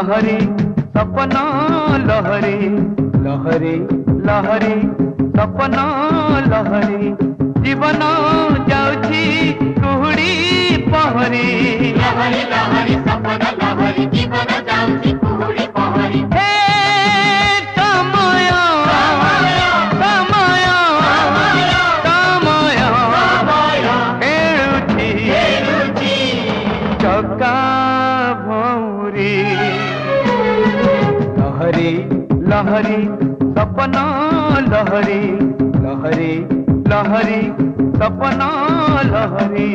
लहरी सपना लहरी लहरी लहरी सपना लहरी जीवन जाउछी कुहुड़ी पहरी लहरी लहरी सपना लहरी जीवन जाउची कुहुड़ी पहरी हे समय समय समय खेलुची चका भौरी लहरी लहरी सपना लहरी लहरी लहरी सपना लहरी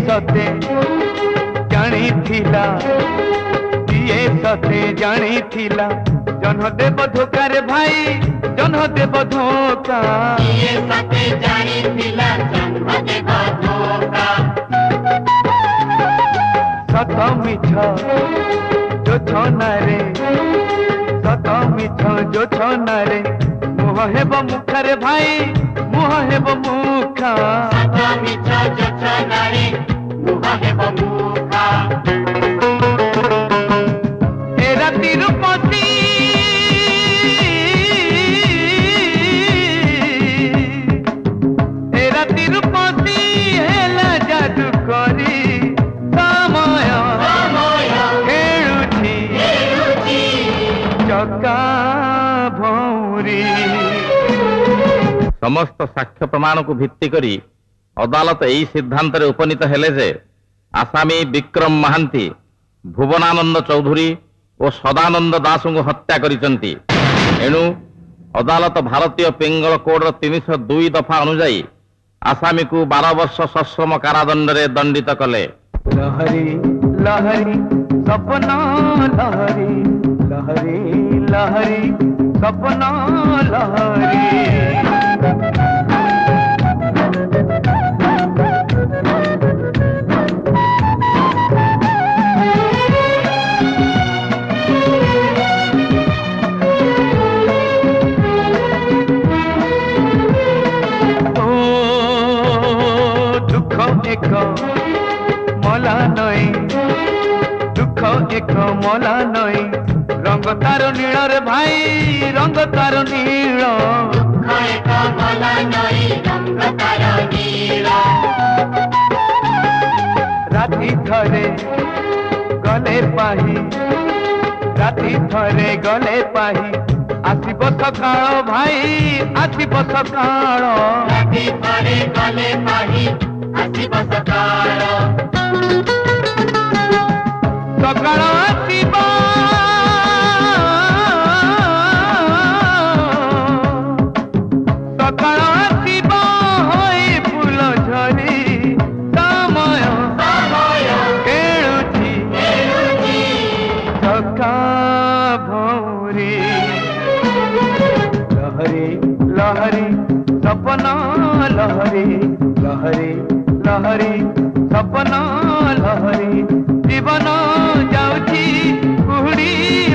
सते जानी थिला किए सते जानी थिला जनदेव धोकार भाई जनदेव धोखा किए सते जानी थिला जनदेव धोखा सत मिछ जो छनारे सत मिछ जो छनारे मुह हेब मुखारे भाई मुह हेब मुखा सत मिछ जो छनारे मुह हेब मुखा ए राती रूपसी ए राती रूपसी हेला जादू करी समय खेलुची चका भौरी समस्त साक्ष्य प्रमाण को भित्ति करी अदालत यही सिद्धांत उपनीत हेले जे आसामी विक्रम महांती भुवनानंद चौधुरी और सदानंद दास को हत्या करिसंती। एणु अदालत भारतीय पिंगल कोड 302 दफा अनुजाई आसामी को 12 वर्ष सश्रम कारादंड रे दंडित कले। लहरी लहरी सपना लहरी लहरी लहरी सपना लहरी एक मला नई दुख एक मला नई रंग तार नील रे भाई रंग तार नील दुख एक मला नई रंग तार नील राती थरे गले पाही राती थरे गले पाही आसिब सकाळ भाई आसिब सकाळ राती थरे गले पाही आसिब सकाळ सकाळ आसिब सकाळ आसिब होई फूल झरी समय खेलुची चका भौरी लहरी लहरी सपना लहरी लहरी लहरी सपना लहरी जीवन जाउची कुहुड़ी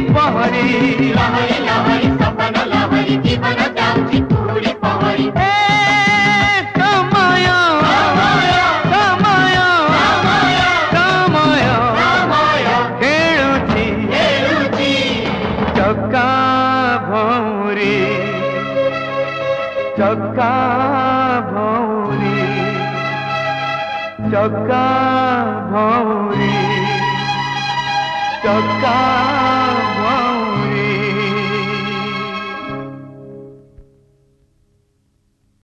पहरी लहरी लहरी सपना लहरी जीवन जाउची कुहुड़ी पहरी समय समय समय खेलुची चका भौरी चका भौरी चका भौरी चका